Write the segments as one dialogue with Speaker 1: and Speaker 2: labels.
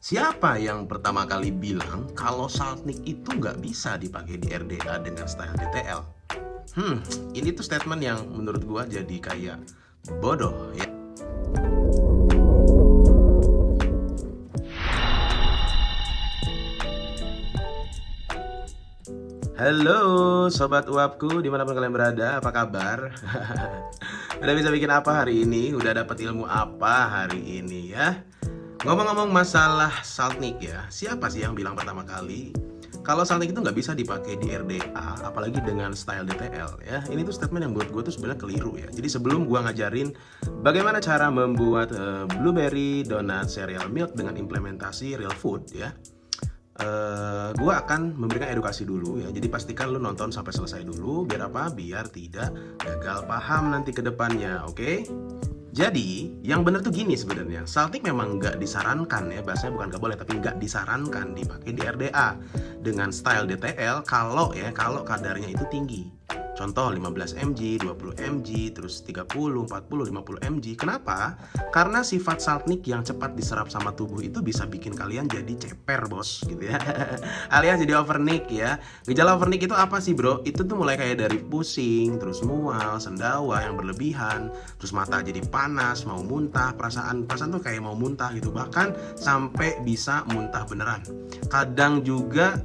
Speaker 1: Siapa yang pertama kali bilang kalau Saltnik itu nggak bisa dipakai di RDA dengan style DTL? Hmm, ini tuh statement yang menurut gua jadi kayak bodoh ya. Halo sobat uapku dimanapun kalian berada, apa kabar? Udah bisa bikin apa hari ini? Udah dapat ilmu apa hari ini ya? Ngomong-ngomong masalah Saltnik ya, siapa sih yang bilang pertama kali kalau Saltnik itu nggak bisa dipakai di RDA, apalagi dengan style DTL ya? Ini tuh statement yang buat gue tuh sebenarnya keliru ya. Jadi sebelum gue ngajarin bagaimana cara membuat blueberry donut cereal milk dengan implementasi real food ya, gue akan memberikan edukasi dulu ya. Jadi pastikan lu nonton sampai selesai dulu. Biar apa? Biar tidak gagal paham nanti ke depannya, oke? Jadi, yang bener tuh gini sebenarnya. Saltnik memang nggak disarankan ya, bahasanya bukan nggak boleh, tapi nggak disarankan dipakai di RDA dengan style DTL kalau kadarnya itu tinggi. Contoh 15 mg, 20 mg, terus 30, 40, 50 mg. Kenapa? Karena sifat Saltnik yang cepat diserap sama tubuh itu bisa bikin kalian jadi ceper, bos, gitu ya. Alias jadi overnick ya. Gejala overnick itu apa sih, bro? Itu tuh mulai kayak dari pusing, terus mual, sendawa yang berlebihan, terus mata jadi panas, mau muntah, perasaan tuh kayak mau muntah gitu. Bahkan sampai bisa muntah beneran. Kadang juga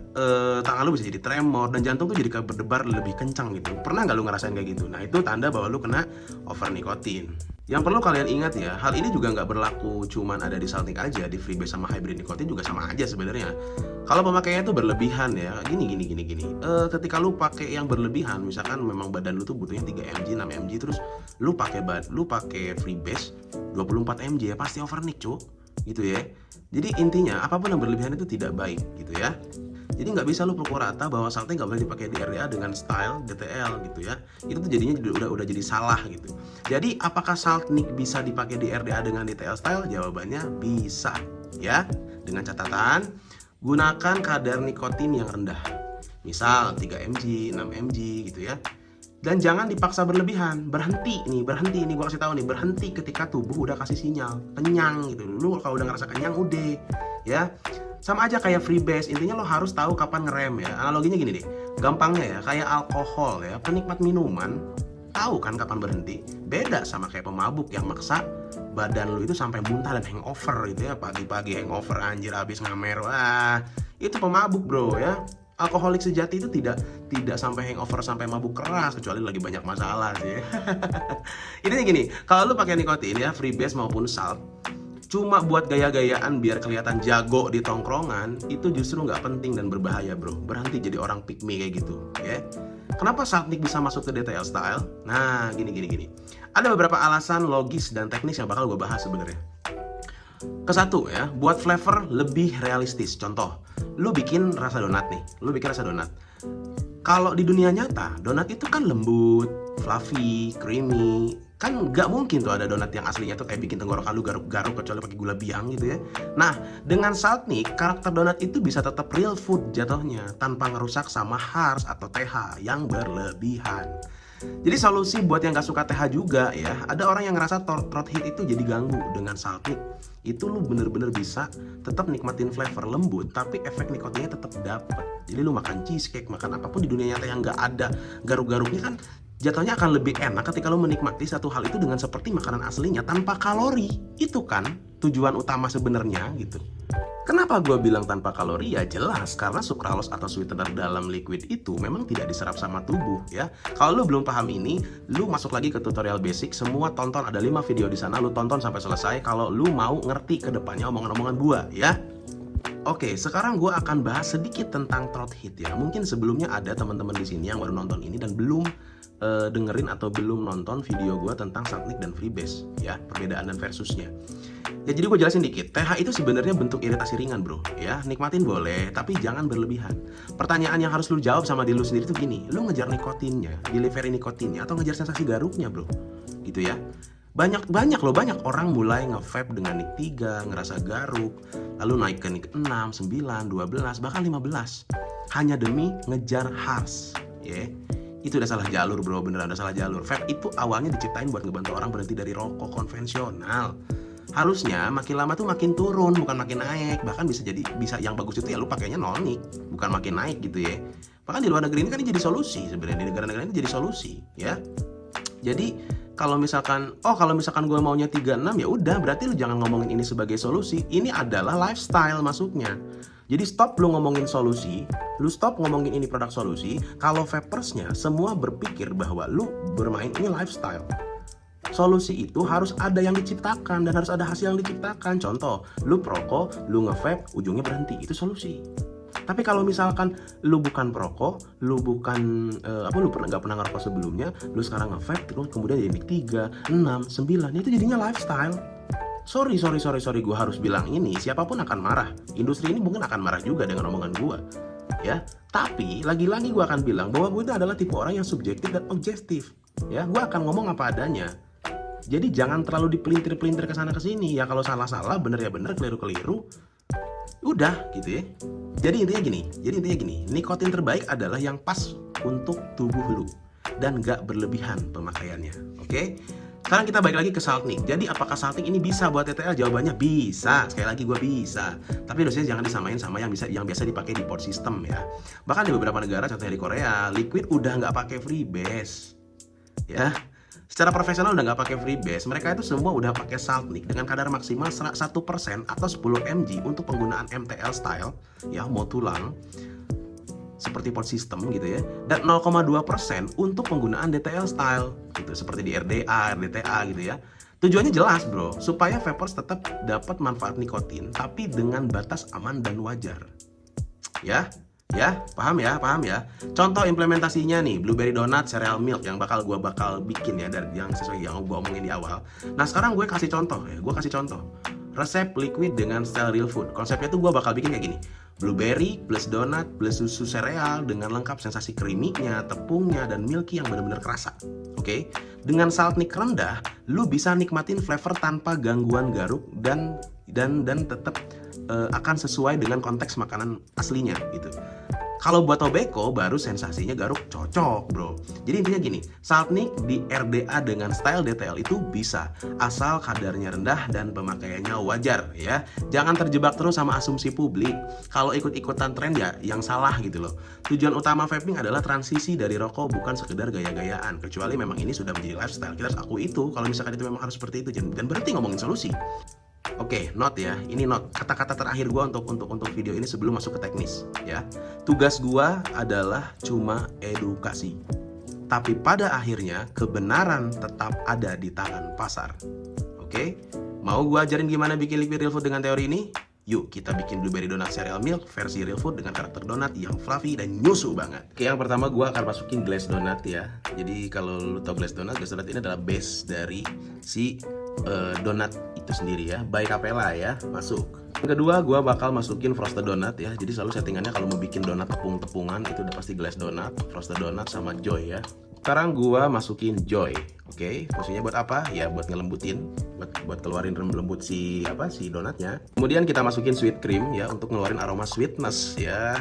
Speaker 1: tangan lu bisa jadi tremor dan jantung tuh jadi kayak berdebar lebih kencang gitu. Pernah nggak lu ngerasain kayak gitu? Nah, itu tanda bahwa lu kena over nikotin. Yang perlu kalian ingat ya, hal ini juga nggak berlaku cuman ada di Saltnik aja, di freebase sama hybrid nikotin juga sama aja sebenarnya. Kalau pemakaiannya itu berlebihan ya, gini. Ketika lu pakai yang berlebihan, misalkan memang badan lu tuh butuhnya 3 mg, 6 mg, terus lu pakai freebase 24 mg ya pasti overnick, Cuk. Gitu ya. Jadi intinya apapun yang berlebihan itu tidak baik gitu ya. Jadi nggak bisa lu pukul rata bahwa Saltnik nggak boleh dipakai di RDA dengan style DTL gitu ya. Itu tuh jadinya udah jadi salah gitu. Jadi apakah Saltnik bisa dipakai di RDA dengan DTL style? Jawabannya bisa ya. Dengan catatan gunakan kadar nikotin yang rendah. Misal 3 mg, 6 mg gitu ya. Dan jangan dipaksa berlebihan. Berhenti nih, gue kasih tahu nih, berhenti ketika tubuh udah kasih sinyal kenyang gitu. Lu kalau udah ngerasa kenyang udah ya. Sama aja kayak freebase, intinya lo harus tahu kapan ngerem ya. Analoginya gini deh, gampangnya ya, kayak alkohol ya, penikmat minuman tahu kan kapan berhenti. Beda sama kayak pemabuk yang maksa badan lo itu sampai muntah dan hangover gitu ya. Pagi-pagi hangover anjir habis ngamer. Wah, itu pemabuk, bro ya. Alkoholik sejati itu tidak sampai hangover, sampai mabuk keras, kecuali lagi banyak masalah sih. Ini gini, kalau lu pakai nikotin ya, freebase maupun salt, cuma buat gaya-gayaan biar kelihatan jago di tongkrongan, itu justru nggak penting dan berbahaya, bro. Berhenti jadi orang pick me kayak gitu ya. Kenapa Saltnik bisa masuk ke DTL style? Nah, gini. Ada beberapa alasan logis dan teknis yang bakal gue bahas sebenarnya. Kesatu ya, buat flavor lebih realistis. Contoh, lu bikin rasa donat nih, kalau di dunia nyata, donat itu kan lembut, fluffy, creamy. Kan nggak mungkin tuh ada donat yang aslinya tuh kayak bikin tenggorokan lu garuk-garuk kecuali pakai gula biang gitu ya. Nah, dengan Saltnik, karakter donat itu bisa tetap real food jatuhnya tanpa ngerusak sama harsh atau TH yang berlebihan. Jadi solusi buat yang gak suka TH juga ya, ada orang yang ngerasa throat hit itu jadi ganggu. Dengan Saltnik itu lu bener-bener bisa tetap nikmatin flavor lembut tapi efek nikotinnya tetap dapet. Jadi lu makan cheesecake, makan apapun di dunia nyata yang gak ada garuk-garuknya kan jatuhnya akan lebih enak ketika lu menikmati satu hal itu dengan seperti makanan aslinya tanpa kalori. Itu kan tujuan utama sebenarnya gitu. Kenapa gue bilang tanpa kalori? Ya jelas, karena sucralose atau sweetener dalam liquid itu memang tidak diserap sama tubuh ya. Kalau lu belum paham ini, lu masuk lagi ke tutorial basic, semua tonton, ada 5 video di sana, lu tonton sampai selesai kalau lu mau ngerti ke depannya omongan-omongan gue ya. Oke, sekarang gue akan bahas sedikit tentang throat hit ya. Mungkin sebelumnya ada teman-teman di sini yang baru nonton ini dan belum dengerin atau belum nonton video gue tentang Saltnik dan freebase ya, perbedaan dan versusnya. Ya jadi gue jelasin dikit, TH itu sebenarnya bentuk iritasi ringan, bro ya. Nikmatin boleh, tapi jangan berlebihan. Pertanyaan yang harus lu jawab sama diri lu sendiri tuh gini, lu ngejar nikotinnya, delivery nikotinnya, atau ngejar sensasi garuknya, bro, gitu ya. Banyak orang mulai nge-vape dengan nik 3, ngerasa garuk, lalu naik ke nik 6, 9, 12, bahkan 15 hanya demi ngejar harsh ya. Itu udah salah jalur, bro, beneran udah salah jalur. Vape itu awalnya diciptain buat ngebantu orang berhenti dari rokok konvensional. Harusnya makin lama tuh makin turun, bukan makin naik. Bahkan bisa yang bagus itu ya lu pakainya 0 nik, bukan makin naik gitu ya. Bahkan di luar negeri ini kan ini jadi solusi sebenarnya, di negara-negara ini jadi solusi ya. Jadi kalau misalkan gue maunya 36 ya udah, berarti lu jangan ngomongin ini sebagai solusi. Ini adalah lifestyle masuknya. Jadi stop lu ngomongin solusi, lu stop ngomongin ini produk solusi. Kalau vapersnya semua berpikir bahwa lu bermain ini lifestyle. Solusi itu harus ada yang diciptakan dan harus ada hasil yang diciptakan. Contoh, lu perokok, lu nge-vape, ujungnya berhenti, itu solusi. Tapi kalau misalkan lu bukan perokok, lu bukan lu nggak pernah ngerokok sebelumnya, lu sekarang nge-vape, terus kemudian jadi 3, 6, 9, itu jadinya lifestyle. Sorry, gue harus bilang ini, siapapun akan marah. Industri ini mungkin akan marah juga dengan omongan gue, ya. Tapi lagi-lagi gue akan bilang bahwa gue itu adalah tipe orang yang subjektif dan objektif, ya. Gue akan ngomong apa adanya. Jadi jangan terlalu dipelintir-pelintir ke sana ke sini. Ya kalau salah-salah, bener ya bener, keliru-keliru. Udah gitu ya. Jadi intinya gini, nikotin terbaik adalah yang pas untuk tubuh lu dan gak berlebihan pemakaiannya. Oke? Sekarang kita balik lagi ke Saltnik. Jadi apakah Saltnik ini bisa buat TTL? Jawabannya bisa. Sekali lagi gue bisa. Tapi dosisnya jangan disamain sama yang biasa dipakai di port system ya. Bahkan di beberapa negara, contohnya di Korea, liquid udah nggak pakai freebase. Ya. Secara profesional udah nggak pakai freebase. Mereka itu semua udah pakai Saltnik dengan kadar maksimal 1% atau 10 mg untuk penggunaan MTL style, ya, mau tulang seperti port system gitu ya, dan 0,2% untuk penggunaan DTL style gitu, seperti di RDA, RDTA gitu ya. Tujuannya jelas bro, supaya vapers tetap dapat manfaat nikotin tapi dengan batas aman dan wajar. Ya, paham ya. Contoh implementasinya nih, blueberry donut cereal milk yang bakal bikin ya, dari yang sesuai yang gue omongin di awal. Nah sekarang gue kasih contoh resep liquid dengan style real food. Konsepnya tuh gue bakal bikin kayak gini: blueberry plus donat plus susu sereal dengan lengkap sensasi creamy-nya, tepungnya, dan milky yang benar-benar kerasa. Oke? Dengan Saltnik rendah, lu bisa nikmatin flavor tanpa gangguan garuk dan tetap akan sesuai dengan konteks makanan aslinya gitu. Kalau buat tobacco baru sensasinya garuk cocok bro. Jadi intinya gini, Saltnik di RDA dengan style DTL itu bisa, asal kadarnya rendah dan pemakaiannya wajar ya. Jangan terjebak terus sama asumsi publik. Kalau ikut-ikutan tren ya yang salah gitu loh. Tujuan utama vaping adalah transisi dari rokok, bukan sekedar gaya-gayaan. Kecuali memang ini sudah menjadi lifestyle, kita harus akui itu. Kalau misalkan itu memang harus seperti itu, dan berhenti ngomongin solusi. Oke, note ya, ini note kata-kata terakhir gue untuk video ini sebelum masuk ke teknis ya. Tugas gue adalah cuma edukasi, tapi pada akhirnya kebenaran tetap ada di tangan pasar. Oke, mau gue ajarin gimana bikin liquid real food dengan teori ini? Yuk kita bikin blueberry donut cereal milk versi real food dengan karakter donat yang fluffy dan nyusu banget. Oke, yang pertama gue akan masukin glass donut ya. Jadi kalau lu tau glass donut ini adalah base dari si donat itu sendiri ya, by Capella ya, masuk. Yang kedua gue bakal masukin frosted donut ya. Jadi selalu settingannya kalau mau bikin donat tepung-tepungan itu udah pasti glass donut, frosted donut sama joy ya. Sekarang gue masukin joy. Oke, fungsinya buat apa? Ya buat ngelembutin, buat keluarin lembut si donatnya. Kemudian kita masukin sweet cream ya untuk ngeluarin aroma sweetness ya,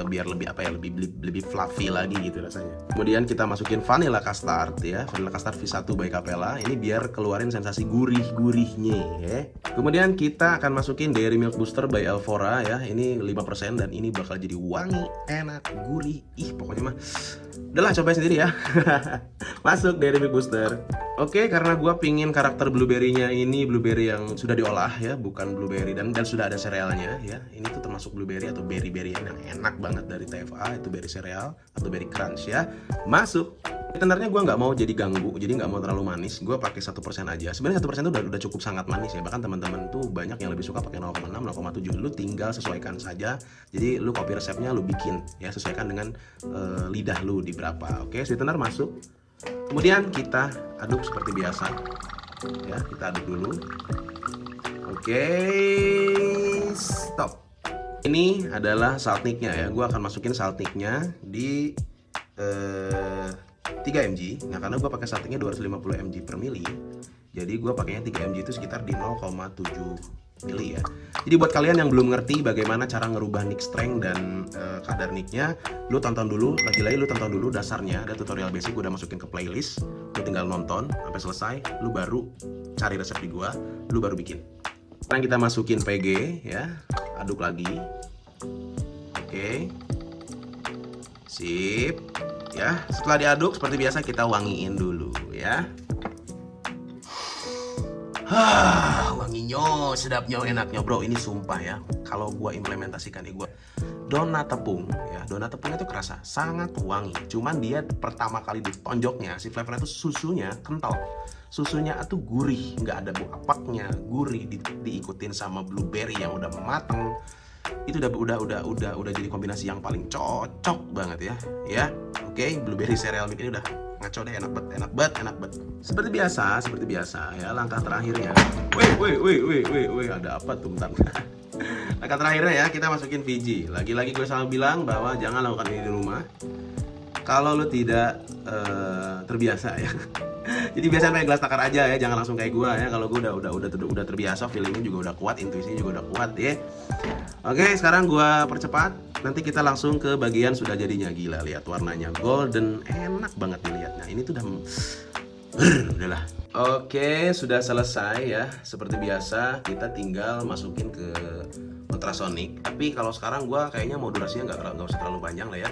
Speaker 1: biar lebih fluffy lagi gitu rasanya. Kemudian kita masukin vanilla custard ya, vanilla custard V1 by Capella. Ini biar keluarin sensasi gurih-gurihnya ya. Kemudian kita akan masukin Dairy Milk Booster by Elvora ya. Ini 5% dan ini bakal jadi wangi, enak, gurih. Pokoknya mah udahlah, cobain sendiri ya. Masuk Dairy Milk Booster. Oke, karena gue pingin karakter blueberry-nya ini blueberry yang sudah diolah ya, bukan blueberry dan sudah ada serealnya ya. Ini tuh termasuk blueberry atau berry yang enak banget dari TFA, itu berry sereal atau berry crunch ya. Masuk. Sebenarnya gue nggak mau jadi ganggu, jadi nggak mau terlalu manis. Gue pakai 1% aja. Sebenarnya 1% itu udah cukup sangat manis ya. Bahkan teman-teman tuh banyak yang lebih suka pakai 0,6, 0,7. Lu tinggal sesuaikan saja. Jadi lu copy resepnya, lu bikin ya, sesuaikan dengan lidah lu di berapa. Oke, sweetener masuk. Kemudian kita aduk seperti biasa. Ya, kita aduk dulu. Oke, stop. Ini adalah Saltniknya ya. Gue akan masukin Saltniknya di 3 mg. Nah karena gue pakai Saltniknya 250 mg per mili, jadi gue pakainya 3 mg itu sekitar di 0,7 pilih ya. Jadi buat kalian yang belum ngerti bagaimana cara ngerubah nick strength dan kadar nicknya, lu tonton dulu, lagi-lagi lu tonton dulu dasarnya, ada tutorial basic gue udah masukin ke playlist. Lu tinggal nonton sampai selesai, lu baru cari resep di gua, lu baru bikin. Sekarang kita masukin PG ya, aduk lagi. Oke. Sip. Ya, setelah diaduk seperti biasa kita wangiin dulu ya. Wanginya, sedapnya, enaknya bro. Ini sumpah ya, kalau gua implementasikan gua donat tepung ya, donat tepung itu kerasa sangat wangi. Cuman dia pertama kali ditonjoknya, si flavornya itu susunya kental, susunya itu gurih, nggak ada bau apaknya, gurih, diikutin sama blueberry yang udah mateng. Itu udah jadi kombinasi yang paling cocok banget ya. Oke, blueberry cereal milk ini udah ngaco deh, enak banget. Seperti biasa ya, langkah terakhirnya. Wih, ada apa tuh, bentar. Langkah terakhirnya ya, kita masukin VG. Lagi-lagi gue selalu bilang bahwa jangan lakukan ini di rumah kalau lo tidak terbiasa ya. Jadi biasanya pakai gelas takar aja ya, jangan langsung kayak gue ya. Kalau gue udah terbiasa, feelingnya juga udah kuat, intuisinya juga udah kuat ya. Oke, sekarang gue percepat. Nanti kita langsung ke bagian sudah jadinya. Gila, lihat warnanya golden, enak banget dilihatnya. Ini tuh udahlah. Oke, sudah selesai ya. Seperti biasa, kita tinggal masukin ke ultrasonic. Tapi kalau sekarang gue kayaknya mau durasinya nggak usah terlalu panjang lah ya.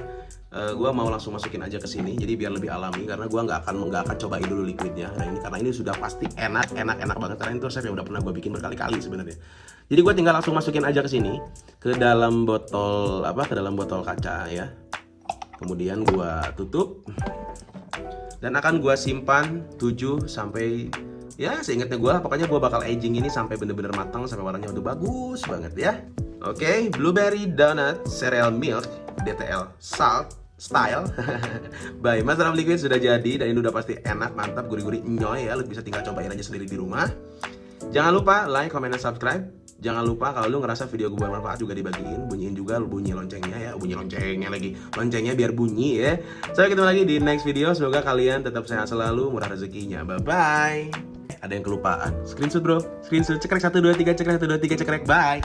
Speaker 1: Gue mau langsung masukin aja ke sini, jadi biar lebih alami. Karena gue nggak akan cobain dulu liquidnya. Nah ini karena ini sudah pasti enak banget. Karena itu resep yang udah pernah gue bikin berkali-kali sebenarnya. Jadi gue tinggal langsung masukin aja ke sini, ke dalam botol kaca ya. Kemudian gue tutup dan akan gue simpan 7 sampai ya seingatnya gue lah, pokoknya gue bakal aging ini sampai bener-bener matang, sampai warnanya udah bagus banget ya. Oke, blueberry donut cereal milk DTL salt style by Mas Ram Liquid sudah jadi, dan ini udah pasti enak, mantap, gurih-gurih, nyoy ya. Lu bisa tinggal cobain aja sendiri di rumah. Jangan lupa like, comment, dan subscribe. Jangan lupa kalau lu ngerasa video gue bermanfaat juga dibagiin, bunyiin juga bunyi loncengnya ya, loncengnya biar bunyi ya. Sampai ketemu lagi di next video. Semoga kalian tetap sehat selalu, murah rezekinya. Bye bye. Ada yang kelupaan, screenshot bro, screenshot, cekrek 1 2 3, cekrek 1 2 3, cekrek, bye.